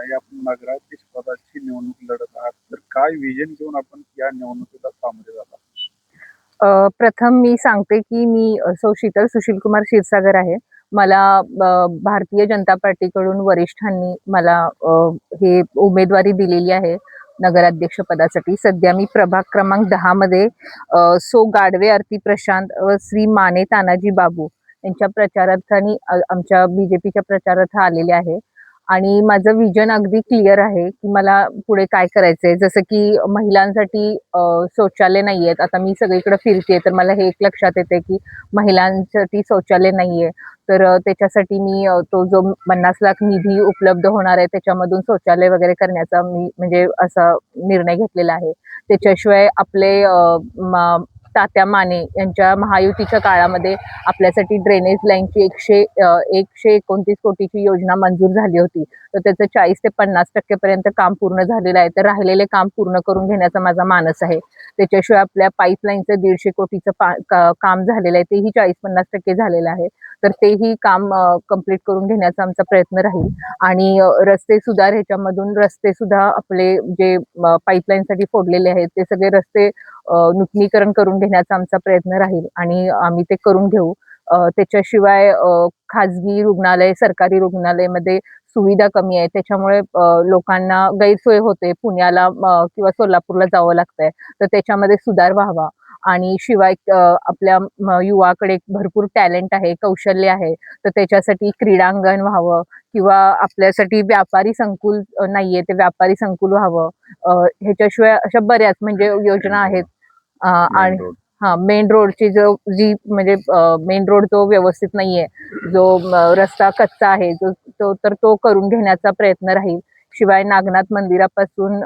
आहे, आपण नगराध्यक्ष पदाची निवडणूक लढत आहात, तर काय विजन घेऊन आपण या निवडणुकीला सामोरे जाता? प्रथम मी सांगते की मी सौ शीतल सुशीलकुमार क्षीरसागर आहे. मला भारतीय जनता पार्टीकडून वरिष्ठांनी मला हे उमेदवारी दिलेली आहे नगराध्यक्ष पदासाठी. सध्या मी प्रभाग क्रमांक 10 मध्ये सौ गाडवे आरती प्रशांत व श्री माने तानाजी बाबू यांच्या प्रचारार्थाने आमच्या बीजेपीच्या प्रचारार्थ आलेले आहे. आणि माझं विजन अगदी क्लिअर आहे की मला पुढे काय करायचंय. जसं की महिलांसाठी शौचालय नाहीये. आता मी सगळीकडे फिरते तर मला हे एक लक्षात येते की महिलांसाठी शौचालय नाहीये. तर त्याच्यासाठी मी तो जो 50 लाख निधी उपलब्ध होणार आहे त्याच्यामधून शौचालय वगैरे करण्याचा मी म्हणजे असा निर्णय घेतलेला आहे. त्याच्याशिवाय आपले तात्या माने यांच्या महायुतीच्या काळामध्ये आपल्यासाठी ड्रेनेज लाईनची 129 कोटीची योजना मंजूर झाली होती. तर त्याचं 40 ते 50% पर्यंत काम पूर्ण झालेलं आहे. तर राहिलेले काम पूर्ण करून घेण्याचा माझा मानस आहे. त्याच्याशिवाय आपल्या पाईपलाईनचं 150 कोटीचं काम झालेलं आहे, तेही 40-50% झालेलं आहे. तर तेही काम कंप्लीट करून घेण्याचा आमचा प्रयत्न राहील. आणि रस्ते सुधार, ह्याच्यामधून रस्ते सुद्धा आपले जे पाईपलाईनसाठी फोडलेले आहेत ते सगळे रस्ते नूतनीकरण करून घेण्याचा आमचा प्रयत्न राहील आणि आम्ही ते करून घेऊ. त्याच्याशिवाय खाजगी रुग्णालय, सरकारी रुग्णालयामध्ये सुविधा कमी आहे, त्याच्यामुळे लोकांना गैरसोय होते. पुण्याला किंवा सोलापूरला जावं लागतंय, तर त्याच्यामध्ये सुधार व्हावा. आणि शिवाय आपल्या युवाकडे भरपूर टॅलेंट आहे, कौशल्य आहे, तर त्याच्यासाठी क्रीडांगण व्हावं किंवा आपल्यासाठी व्यापारी संकुल नाहीये, ते व्यापारी संकुल व्हावं. ह्याच्याशिवाय अशा बऱ्याच म्हणजे योजना आहेत. आणि मेन रोडची जी म्हणजे मेन रोड जो व्यवस्थित नाहीये, जो रस्ता कच्चा आहे, तो करून घेण्याचा प्रयत्न राहील. शिवाय नागनाथ मंदिरापासून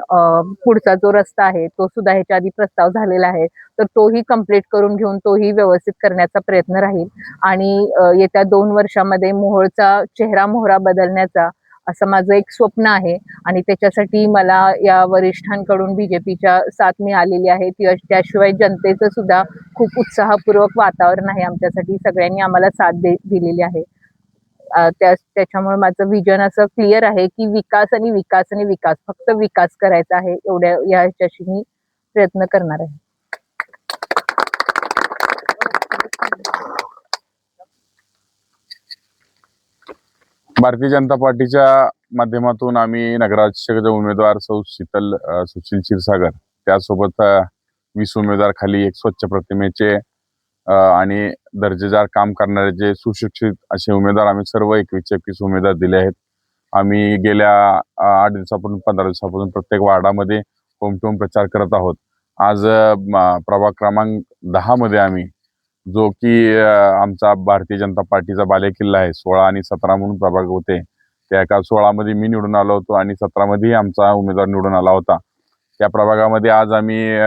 पुढचा जो रस्ता आहे तो सुद्धा ह्याच्या आधी प्रस्ताव झालेला आहे, तर तोही कंप्लीट करून घेऊन तोही व्यवस्थित करण्याचा प्रयत्न राहील. आणि येत्या 2 वर्षामध्ये मोहोळचा चेहरा मोहरा बदलण्याचा असं माझं एक स्वप्न आहे. आणि त्याच्यासाठी मला या वरिष्ठांकडून बीजेपीच्या साथ मिळालेली आहे. त्याशिवाय जनतेचं सुद्धा खूप उत्साहपूर्वक वातावरण आहे आमच्यासाठी. सगळ्यांनी आम्हाला साथ दिलेली आहे. त्याच्यामुळे माझं विजन असं क्लिअर आहे की विकास आणि विकास आणि विकास, फक्त विकास करायचा आहे. एवढ्या याच्याशी मी प्रयत्न करणार आहे. भारतीय जनता पार्टीच्या माध्यमातून आम्ही नगराध्यक्षाचे उमेदवार सौ शीतल सुशील क्षीरसागर, त्यासोबत 20 उमेदवार खाली एक स्वच्छ प्रतिमेचे आणि दर्जेदार काम करणारे जे सुशिक्षित असे उमेदवार आम्ही सर्व 21 उमेदवार दिले आहेत. आम्ही गेल्या 8 दिवसापासून 15 दिवसापासून प्रत्येक वार्डामध्ये होम टू होम प्रचार करत आहोत. आज प्रभाग क्रमांक 10 मध्ये आम्ही, जो की आमचा भारतीय जनता पार्टीचा बालेकिल्ला आहे, 16 आणि 17 म्हणून प्रभाग होते. त्या एका 16 मध्ये मी निवडून आलो होतो आणि 17 मध्ये आमचा उमेदवार निवडून आला होता. त्या प्रभागामध्ये आज आम्ही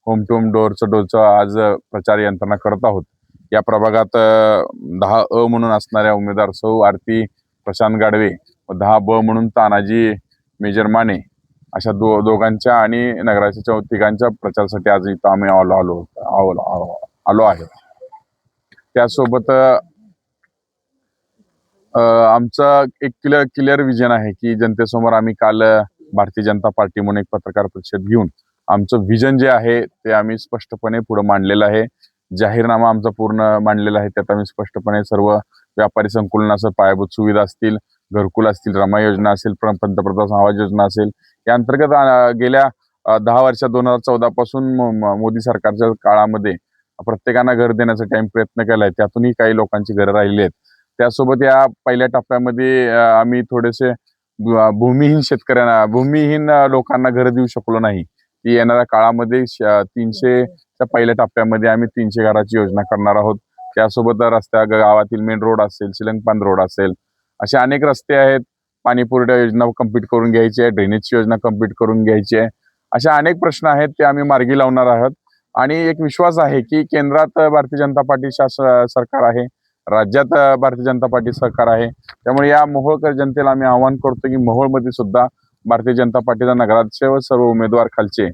होम टू होम डोरचं आज प्रचार यंत्रणा करत आहोत. या प्रभागात 10 म्हणून असणाऱ्या उमेदवार सौ आरती प्रशांत गाडवे व 10 म्हणून तानाजी मेजर माने अशा दोघांच्या आणि नगराध्यक्षाच्या तिघांच्या प्रचारासाठी आज इथं आम्ही आलो आहे. त्यासोबत आमचं एक क्लिअर विजन आहे की जनतेसमोर आम्ही काल भारतीय जनता पार्टी म्हणून एक पत्रकार परिषद घेऊन आमचं विजन जे आहे ते आम्ही स्पष्टपणे पुढे मांडलेलं आहे. जाहीरनामा आमचा पूर्ण मांडलेला आहे. त्यात आम्ही स्पष्टपणे सर्व व्यापारी संकुलनाचं पायाभूत सुविधा असतील, घरकुल असतील, रमा योजना असेल, पंतप्रधान आवास योजना असेल, या अंतर्गत गेल्या 10 वर्षात 2014 पासून मोदी सरकारच्या काळामध्ये प्रत्येकांना घर देण्यासाठी आम्ही प्रयत्न केलाय. त्यातूनही काही लोकांची घरं राहिली आहेत. त्यासोबत या पहिल्या टप्प्यामध्ये आम्ही थोडेसे भूमिहीन लोकांना घर देऊ शकलो नाही. ती येणाऱ्या काळामध्ये 300च्या पहिल्या टप्प्यामध्ये आम्ही 300 घराची योजना करणार आहोत. त्यासोबत रस्त्या, गावातील मेन रोड असेल, शिलंगपान रोड असेल, असे अनेक रस्ते आहेत. पाणी पुरवठा योजना कंप्लीट करून घ्यायची आहे, ड्रेनेजची योजना कंप्लीट करून घ्यायची आहे. अशा अनेक प्रश्न आहेत ते आम्ही मार्गी लावणार आहोत. आणि एक विश्वास आहे की केंद्रात भारतीय जनता पार्टी सरकार आहे, राज्यात भारतीय जनता पार्टी सरकार आहे. त्यामुळे या मोहोळकर जनतेला आम्ही आवाहन करतो की मोहोळमध्ये सुद्धा भारतीय जनता पार्टीचा नगराध्यक्ष व सर्व उमेदवार खालचे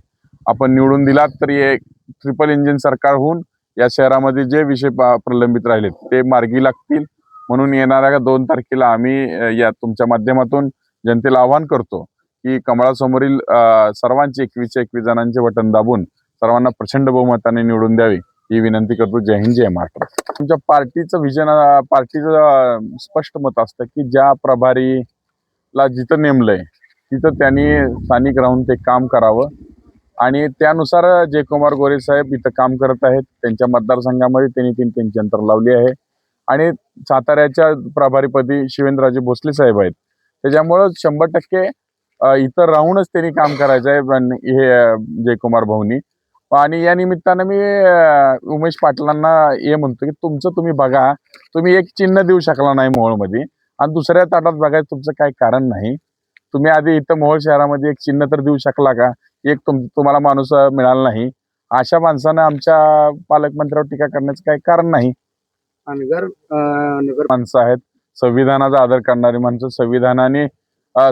आपण निवडून दिलात तरी एक ट्रिपल इंजिन सरकार होऊन या शहरामध्ये जे विषय प्रलंबित राहिलेत ते मार्गी लागतील. म्हणून येणाऱ्या 2 तारखेला आम्ही या तुमच्या माध्यमातून जनतेला आवाहन करतो की कमळासमोरील सर्वांचे 21 जणांचे बटन दाबून सर्वांना प्रचंड बहुमताने निवडून द्यावी ही विनंती करतो. जय हिंद, जय महाराष्ट्र. आमच्या पार्टीचं विजन, पार्टीचं स्पष्ट मत असतं की ज्या प्रभारीला जिथं नेमलंय तिथं त्यांनी स्थानिक राहून ते काम करावं आणि त्यानुसार जयकुमार गोरे साहेब इथं काम करत आहेत. त्यांच्या मतदारसंघामध्ये त्यांनी त्यांची अंतर लावली आहे आणि साताऱ्याच्या प्रभारीपदी शिवेंद्रराजे भोसले साहेब आहेत. त्याच्यामुळं 100% इथं राहूनच त्यांनी काम करायचं आहे हे जयकुमार भाऊनी. आणि या निमित्तानं मी उमेश पाटलांना हे म्हणतो की तुमचं तुम्ही बघा, तुम्ही एक चिन्ह देऊ शकला नाही मोहोळमध्ये आणि दुसऱ्या ताटात बघायचं तुमचं काही कारण नाही. तुम्ही आधी इथं मोहोळ शहरामध्ये एक चिन्ह तर देऊ शकला का? एक तुम्हाला माणूस मिळाला नाही. अशा माणसानं आमच्या पालकमंत्र्यावर टीका करण्याचं काही कारण नाही. नगर माणसं आहेत, संविधानाचा आदर करणारी माणसं, संविधानाने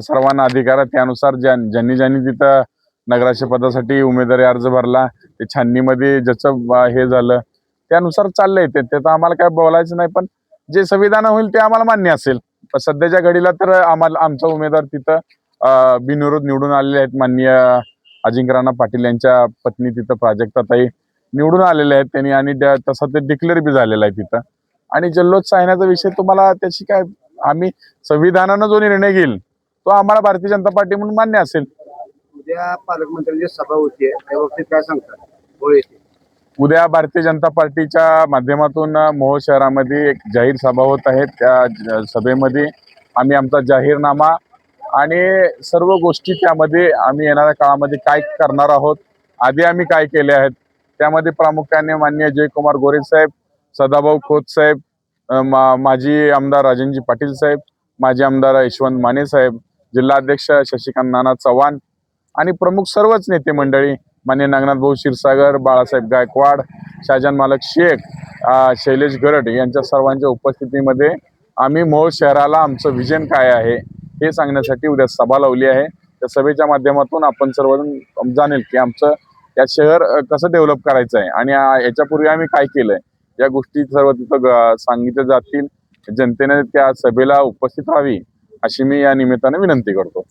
सर्वांना अधिकार आहे. त्यानुसार ज्यांनी तिथं नगराध्यक्ष पदासाठी उमेदवारी अर्ज भरला ते छाननीमध्ये ज्याचं हे झालं त्यानुसार चाललंय ते तर आम्हाला काय बोलायचं नाही. पण जे संविधान होईल ते आम्हाला मान्य असेल. पण सध्याच्या घडीला तर आमचा उमेदवार तिथं बिनविरोध निवडून आलेले आहेत. माननीय अजिंक्य राणा पाटील यांच्या पत्नी तिथं प्राजक्ताताई निवडून आलेले आहेत त्यांनी आणि तसं ते डिक्लेअर बी झालेलं आहे तिथं. आणि जल्लोष चाहण्याचा विषय तुम्हाला त्याची काय, आम्ही संविधानानं जो निर्णय घेईल तो आम्हाला भारतीय जनता पार्टी म्हणून मान्य असेल. उद्या पालकमंत्र्यांची सभा होती त्या बाबतीत काय सांगतात? होय, उद्या भारतीय जनता पार्टीच्या माध्यमातून मोहोळ शहरामध्ये एक जाहीर सभा होत आहे. त्या सभेमध्ये आम्ही आमचा जाहीरनामा आणि सर्व गोष्टी त्यामध्ये आम्ही येणाऱ्या काळामध्ये काय करणार आहोत, आधी आम्ही काय केले आहेत त्यामध्ये प्रामुख्याने माननीय जयकुमार गोरे साहेब, सदाभाऊ खोत साहेब, माजी आमदार राजनजी पाटील साहेब, माजी आमदार यशवंत माने साहेब, जिल्हाध्यक्ष शशिकांत नाना चव्हाण आणि प्रमुख सर्वच नेते मंडळी माननीय नागनाथ भाऊ क्षीरसागर, बाळासाहेब गायकवाड, शाहजान मालक शेख, शैलेश गरड यांच्या सर्वांच्या उपस्थितीमध्ये आम्ही मोहोळ शहराला आमचं विजन काय आहे हे सांगण्यासाठी उद्या सभा लावली आहे. त्या सभेच्या माध्यमातून आपण सर्वजण जाणेल की आमचं या शहर कसं डेव्हलप करायचं आहे आणि याच्यापूर्वी आम्ही काय केलंय या गोष्टी सर्व तिथं सांगितल्या जातील. जनतेने त्या सभेला उपस्थित राहावी अशी मी या निमित्ताने विनंती करतो.